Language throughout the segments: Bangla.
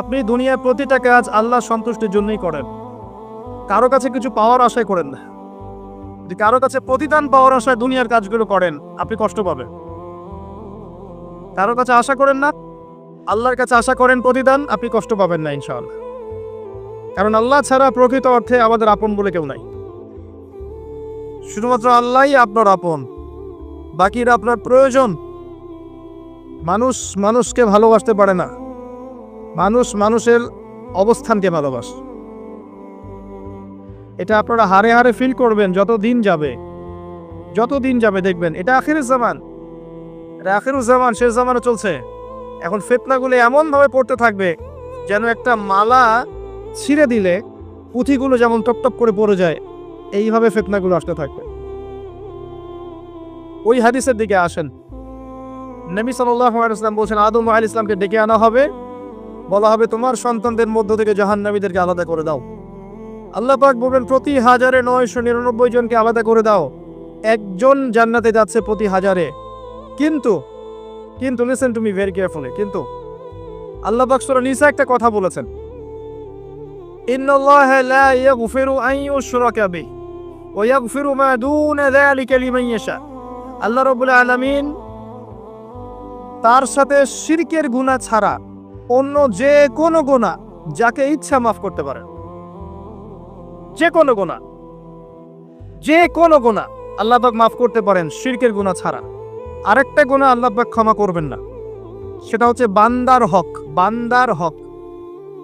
আপনি দুনিয়ার প্রতিটা কাজ আল্লাহ সন্তুষ্টির জন্যই করেন, কারো কাছে কিছু পাওয়ার আশায় করেন না। যদি কারো কাছে প্রতিদান পাওয়ার আশায় দুনিয়ার কাজগুলো করেন, আপনি কষ্ট পাবেন। কারো কাছে আশা করেন না, আল্লাহর কাছে আশা করেন প্রতিদান, আপনি কষ্ট পাবেন না ইনশাআল্লাহ। কারণ আল্লাহ ছাড়া প্রকৃত অর্থে আমাদের আপন বলে কেউ নাই। শুধুমাত্র আল্লাহই আপনার আপন, বাকিরা আপনার প্রয়োজন। মানুষ মানুষকে ভালোবাসতে পারে না, মানুষ মানুষের অবস্থানকে ভালোবাসে। এটা আপনারা হারে হারে ফিল করবেন যত দিন যাবে দেখবেন এটা আখিরুজ জামান। এটা আখিরুজ জামান, শেষ জামানে চলছে। এখন ফিতনাগুলো এমন ভাবে পড়তে থাকবে যেন একটা মালা ছিঁড়ে দিলে পুঁথিগুলো যেমন টপ করে পড়ে যায়, এইভাবে ফিতনাগুলো আসতে থাকবে। ওই হাদিসের দিকে আসেন। নবী সাল্লাল্লাহু আলাইহি ওয়াসাল্লাম বলেছেন, আদম আলাইহিস সালামকে ডেকে আনা হবে, বলা হবে তোমার সন্তানদের মধ্য থেকে জাহান্নামীদেরকে আলাদা করে দাও। আল্লাহ পাক বলবেন প্রতি 1999 জনকে আলাদা করে দাও, একজন জান্নাতে যাচ্ছে প্রতি 1000-এ। কিন্তু listen to me very carefully, কিন্তু আল্লাহ পাক সূরা নিসা একটা কথা বলেছেন, ইন্নাল্লাহা লা ইয়াগফিরু আন ইউশরাকা বিহি ওয়া ইয়াগফিরু মা দুনা যালিকা লিমান ইয়াশা। আল্লাহ রাব্বুল আলামিন তার সাথে শিরকের গুনাহ ছাড়া অন্য যে কোনো গুনাহ যাকে ইচ্ছা মাফ করতে পারেন। যে কোনো গুনাহ আল্লাহ পাক মাফ করতে পারেন শিরকের গুনাহ ছাড়া। আরেকটা গুনাহ আল্লাহ পাক ক্ষমা করবেন না, সেটা হচ্ছে বান্দার হক।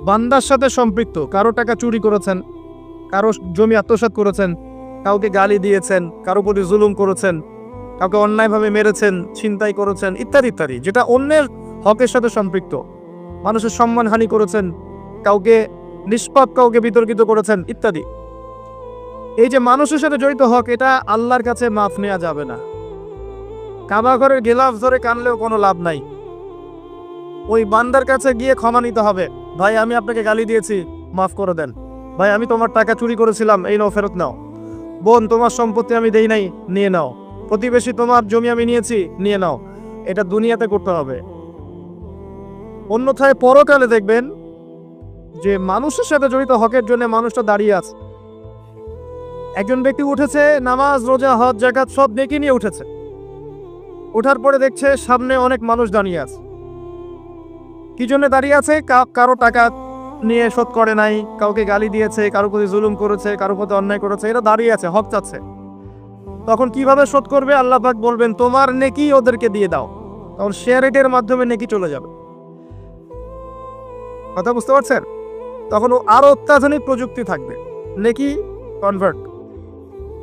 বান্দার সাথে সম্পৃক্ত, কারো টাকা চুরি করেছেন, কারো জমি আত্মসাৎ করেছেন, কাউকে গালি দিয়েছেন, কারো প্রতি জুলুম করেছেন, কাউকে অন্যায়ভাবে মেরেছেন, ছিনতাই করেছেন, ইত্যাদি ইত্যাদি, যেটা অন্যের হকের সাথে সম্পৃক্ত। মানুষের সম্মানহানি করেছেন, কাউকে নিষ্পাপ কাউকে বিতর্কিত করেছেন, ইত্যাদি। এই যে মানুষের সাথে জড়িত হক, এটা আল্লাহর কাছে মাফ নেওয়া যাবে না। কাবা ঘরের গিলাফ ধরে কানলেও কোনো লাভ নাই। ওই বান্দার কাছে গিয়ে ক্ষমা নিতে হবে, ভাই আমি আপনাকে গালি দিয়েছি, মাফ করে দেন। ভাই আমি তোমার টাকা চুরি করেছিলাম, এই নাও ফেরত নাও। বোন তোমার সম্পত্তি আমি দেই নাই, নিয়ে নাও। প্রতিবেশী তোমার জমি আমি নিয়েছি, নিয়ে নাও। এটা দুনিয়াতে করতে হবে। অন্যথায় পরকালে দেখবেন যে মানুষের সাথে জড়িত হকের জন্য মানুষটা দাঁড়িয়ে আছে। একজন ব্যক্তি উঠেছে, নামাজ রোজা হজ যাকাত সব নেকি নিয়ে উঠেছে। ওঠার পরে দেখছে সামনে অনেক মানুষ দাঁড়িয়ে আছে। কি জন্য দাঁড়িয়ে আছে? কারো টাকা নিয়ে শোধ করে নাই, কাউকে গালি দিয়েছে, কারো প্রতি জুলুম করেছে, কারো প্রতি অন্যায় করেছে, এরা দাঁড়িয়ে আছে, হক চাচ্ছে। তখন কিভাবে শোধ করবে? আল্লাহ পাক বলবেন তোমার নেকি ওদেরকে দিয়ে দাও। তখন শেয়ার রেটের মাধ্যমে নেকি চলে যাবে। কথা বুঝতে পারছেন? তখন আরো অত্যাধুনিক প্রযুক্তি থাকবে, নেকি কনভার্ট।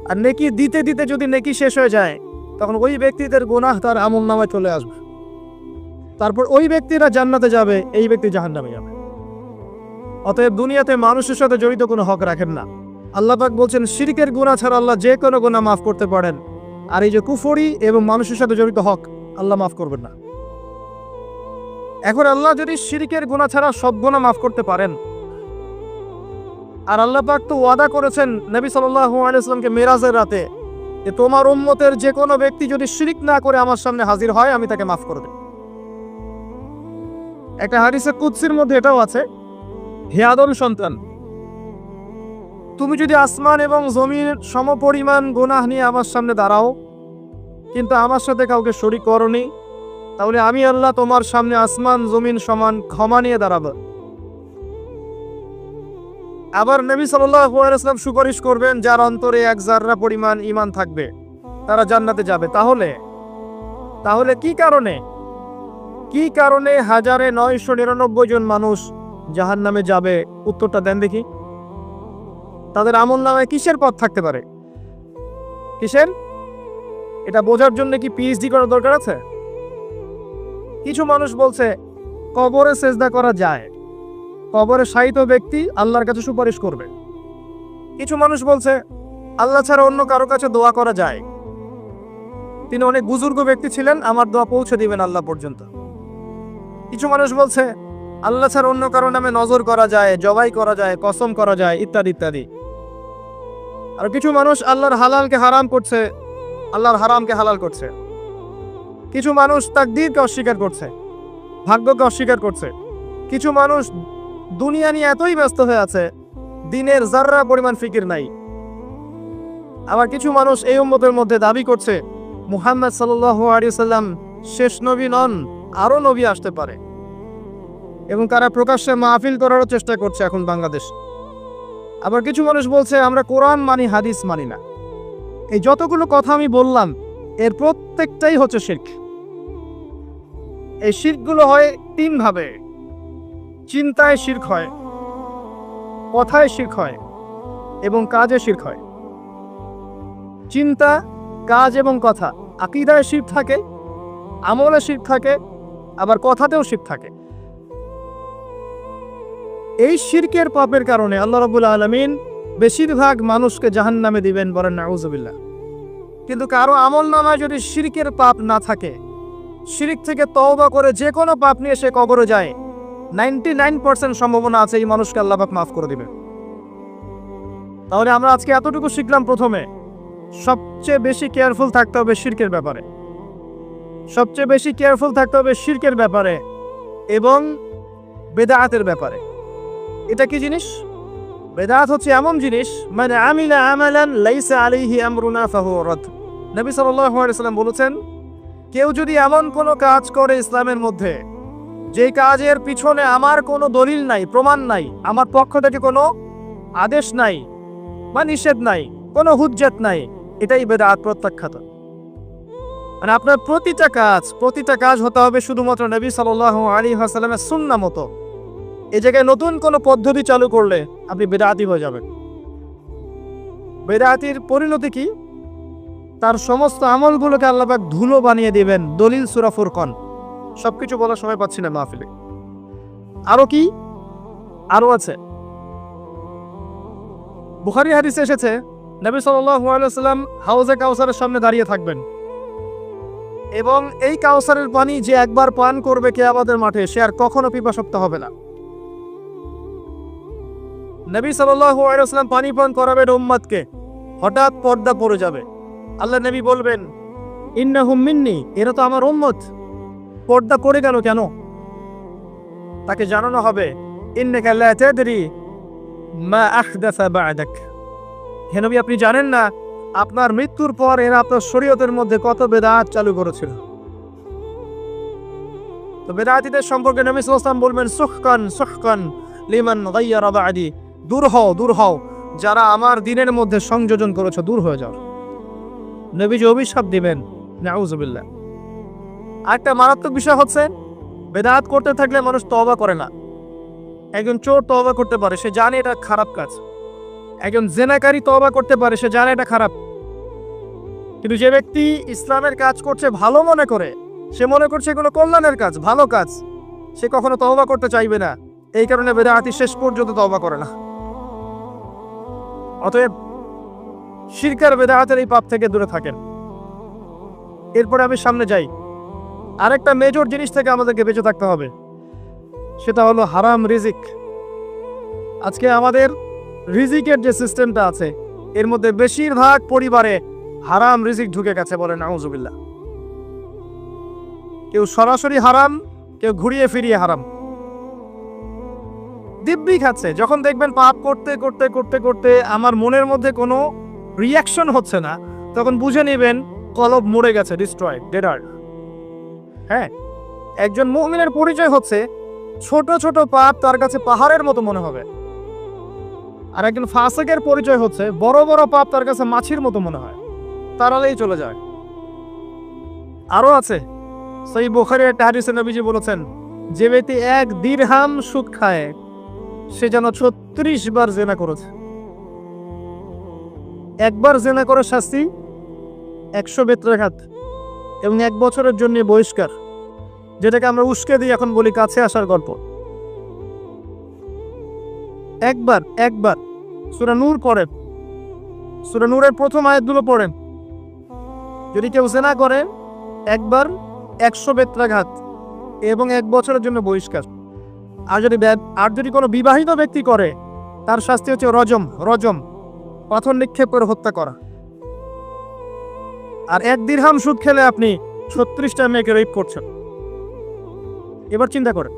আর নেকি দিতে দিতে যদি নেকি শেষ হয়ে যায়, তখন ওই ব্যক্তিদের গুনাহ তার আমলনামায় চলে আসবে। তারপর ওই ব্যক্তিরা জান্নাতে যাবে, এই ব্যক্তি জাহান্নামে যাবে। অতএব দুনিয়াতে মানুষের সাথে জড়িত কোনো হক রাখেন না। আল্লাহ পাক বলছেন শিরকের গুনাহ ছাড়া আল্লাহ যে কোনো গুনাহ মাফ করতে পারেন। আর এই যে কুফরি এবং মানুষের সাথে জড়িত হক, আল্লাহ মাফ করবেন না। এখন আল্লাহ যদি শিরকের গুনাহ ছাড়া সব গুনাহ মাফ করতে পারেন, আর আল্লাহ পাক তো ওয়াদা করেছেন নবী সাল্লাল্লাহু আলাইহি ওয়াসাল্লামকে মেরাজের রাতে, যে তোমার উম্মতের যে কোনো ব্যক্তি যদি শিরক না করে আমার সামনে হাজির হয়, আমি তাকে মাফ করে দেব। একটা হাদিসে কুদসির মধ্যে এটাও আছে, হে আদম সন্তান, তুমি যদি আসমান এবং জমির সমপরিমাণ গুনাহ নিয়ে আমার সামনে দাঁড়াও, কিন্তু আমার সাথে কাউকে শরীক করনি, তাহলে আমি আল্লাহ তোমার সামনে আসমান জমিন সমান ক্ষমা নিয়ে দাঁড়াবো। আবার নবী সাল্লাল্লাহু আলাইহি ওয়াসাল্লাম সুপারিশ করবেন, যার অন্তরে এক জাররা পরিমাণ ঈমান থাকবে, তারা জান্নাতে যাবে। তাহলে কি কারণে 1999 জন মানুষ জাহান্নামে যাবে? উত্তরটা দেন দেখি। তাদের আমলনামায় কিসের পথ থাকতে পারে? কিসের? এটা বোঝার জন্য কি পিএইচডি করার দরকার আছে? কিছু মানুষ বলছে কবরে সেজদা করা যায়, কবরে শায়িত ব্যক্তি আল্লাহর কাছে সুপারিশ করবে। কিছু মানুষ বলছে আল্লাহ ছাড়া অন্য কারো কাছে দোয়া করা যায়, তিনি অনেক বুজুর্গ ব্যক্তি ছিলেন, আমার দোয়া পৌঁছে দিবেন আল্লাহ পর্যন্ত। কিছু মানুষ বলছে আল্লাহ ছাড়া অন্য কারো নামে নজর করা যায়, জবাই করা যায়, কসম করা যায়, ইত্যাদি ইত্যাদি। আর কিছু মানুষ আল্লাহর হালালকে হারাম করছে, আল্লাহর হারামকে হালাল করছে। কিছু মানুষ তাকদীরকে অস্বীকার করছে, ভাগ্যকে অস্বীকার করছে। কিছু মানুষ দুনিয়া নিয়ে এতই ব্যস্ত হয়ে আছে, দিনের যাররা পরিমাণ ফিকির নাই। আবার কিছু মানুষ এই উম্মতের মধ্যে দাবি করছে মুহাম্মদ সাল্লাল্লাহু আলাইহি ওয়াসাল্লাম শেষ নবী নন, আরো নবী আসতে পারে, এবং তারা প্রকাশ্যে মাহফিল করারও চেষ্টা করছে এখন বাংলাদেশ। আবার কিছু মানুষ বলছে আমরা কোরআন মানি, হাদিস মানি না। এই যতগুলো কথা আমি বললাম এর প্রত্যেকটাই হচ্ছে শিরক। এই শিরকগুলো হয় তিন ভাবে। চিন্তায় শিরক হয়, কথায় শিরক হয়, এবং কাজে শিরক হয়। চিন্তা, কাজ এবং কথা, আকীদায় শিরক থাকে, আমলে শিরক থাকে, আবার কথাতেও শিরক থাকে। এই শিরকের পাপের কারণে আল্লাহ রাব্বুল আলামিন বেশিরভাগ মানুষকে জাহান্নামে দিবেন, বলেন নাউযুবিল্লাহ। কিন্তু কারো আমলনামায় যদি শিরকের পাপ না থাকে, শিরক থেকে তওবা করে যে কোনো পাপ নিয়ে সে কবরে যায়, 99% সম্ভাবনা আছে এই মানুষকে আল্লাহ পাক মাফ করে দিবেন। তাহলে আমরা আজকে এতটুকু শিখলাম, প্রথমে সবচেয়ে বেশি কেয়ারফুল থাকতে হবে শিরকের ব্যাপারে, সবচেয়ে বেশি কেয়ারফুল থাকতে হবে শিরকের ব্যাপারে এবং বেদাতের ব্যাপারে। এটা কি জিনিস? বেদাত হচ্ছে এমন জিনিস, মানে আমিলা আমালান লাইসা আলাইহি আমরুনা ফাহুয়া রাদ। নবী সাল্লাল্লাহু আলাইহি ওয়াসাল্লাম বলেছেন, কেউ যদি এমন কোনো কাজ করে ইসলামের মধ্যে যে কাজের পিছনে আমার কোনো দলিল নাই, প্রমাণ নাই, আমার পক্ষ থেকে কোনো আদেশ নাই বা নিষেধ নাই, কোনো হুজ্জত নাই, এটাই বেদাত, প্রত্যাখ্যাত। মানে আপনার প্রতিটা কাজ হতে হবে শুধুমাত্র নবী সাল্লাল্লাহু আলাইহি ওয়াসাল্লামের সুন্নাহ মতো। এই জায়গায় নতুন কোনো পদ্ধতি চালু করলে আপনি বেদাতি হয়ে যাবেন। বেদাতির পরিণতি কি? তার সমস্ত আমলগুলোকে আল্লাহ পাক ধুলো বানিয়ে দিবেন। দলিল সূরা ফুরকান। সবকিছু বলার সময় পাচ্ছি না মাহফিলে। আরো কি? আরো আছে। বুখারী হাদিসে এসেছে, নবী সাল্লাল্লাহু আলাইহি ওয়াসাল্লাম হাউজে কাউসারের সামনে দাঁড়িয়ে থাকবেন এবং এই কাউসারের পানি যে একবার পান করবে কিয়ামতের মাঠে, সে আর কখনো পিপাসুক্ত হবে না। নবী সাল্লাল্লাহু আলাইহি ওয়াসাল্লাম পানি পান করাবেন উম্মতকে, হঠাৎ পর্দা পড়ে যাবে। আল্লাহ নবী বলবেন, ইন্নাহুম মিন্নি, এরা তো আমার উম্মত, পর্দা পড়ে গেল কেন? তাকে জানানো হবে, ইন্নাকা লা তাদরি মা আহদাসা বা'দাক, হে নবী আপনি জানেন না আপনার মৃত্যুর পর এরা আপনার শরীয়তের মধ্যে কত বেদাত চালু করেছিল। তো বেদাতীদের সম্পর্কে নবী সাল্লাল্লাহু আলাইহি ওয়াসাল্লাম বলবেন, সুহকান সুহকান লিমান গায়্যারা বা'দি, দূর হও যারা আমার দ্বীনের মধ্যে সংযোজন করেছে, দূর হয়ে যাও। নবীজি অভিশাপ দিবেন, নাউযুবিল্লাহ। আরেকটা মারাত্মক বিষয় হচ্ছে, বেদাত করতে থাকলে মানুষ তওবা করে না। একজন চোর তওবা করতে পারে, সে জানে এটা খারাপ কাজ। একজন জেনাকারী তওবা করতে পারে, সে জানে এটা খারাপ। কিন্তু যে ব্যক্তি ইসলামের কাজ করছে ভালো মনে করে, সে মনে করছে এগুলো কল্যাণের কাজ, ভালো কাজ, সে কখনো তওবা করতে চাইবে না। এই কারণে বেদাতি শেষ পর্যন্ত তওবা করে না। অতএব শিরক আর বেদাতের এই পাপ থেকে দূরে থাকেন। এরপরে আমি সামনে যাই। আরেকটা মেজর জিনিস থেকে আমাদেরকে বেঁচে থাকতে হবে, সেটা হলো হারাম রিজিক। আজকে আমাদের রিজিকের যে সিস্টেমটা আছে, এর মধ্যে বেশিরভাগ পরিবারে হারাম রিজিক ঢুকে গেছে, বলে নাউযুবিল্লাহ। কেউ সরাসরি হারাম, কেউ ঘুরিয়ে ফিরিয়ে হারাম, দিব্যি খাচ্ছে। যখন দেখবেন পাপ করতে করতে করতে করতে আমার মনের মধ্যে কোনো রিয়াকশন হচ্ছে না, তখন বুঝে নেবেন কলব মরে গেছে, ডিস্ট্রয়েড, ডেডার। হ্যাঁ, একজন মুমিনের পরিচয় হচ্ছে ছোট ছোট পাপ তার কাছে পাহাড়ের মতো মনে হবে, আর একজন ফাসিকের পরিচয় হচ্ছে বড় বড় পাপ তার কাছে মাছির মতো মনে হয়, তাড়ালেই চলে যায়। আরো আছে, সহিহ বুখারীর একটা হাদিসে নবীজি বলেছেন, যে ব্যক্তি 1 দিরহাম সুদ খায় সে যেন 36 বার জিনা করেছে। একবার জিনা করে শাস্তি 100 বেত্রাঘাত এবং 1 বছরের জন্য বহিষ্কার, যেটাকে আমরা উস্কে দিই এখন বলি কাছে আসার গল্প। একবার সূরা নূর পড়েন, সূরা নূরের প্রথম আয়াতগুলো পড়েন। যদি কেউ জিনা করে একবার 100 বেত্রাঘাত এবং 1 বছরের জন্য বহিষ্কার। আর যদি কোনো বিবাহিত ব্যক্তি করে, তার শাস্তি হচ্ছে রজম, পাথর নিক্ষেপ করে হত্যা করা। আর 1 দিরহাম সুদ খেলে আপনি 36টা মেয়েকে রেপ করছেন। এবার চিন্তা করেন,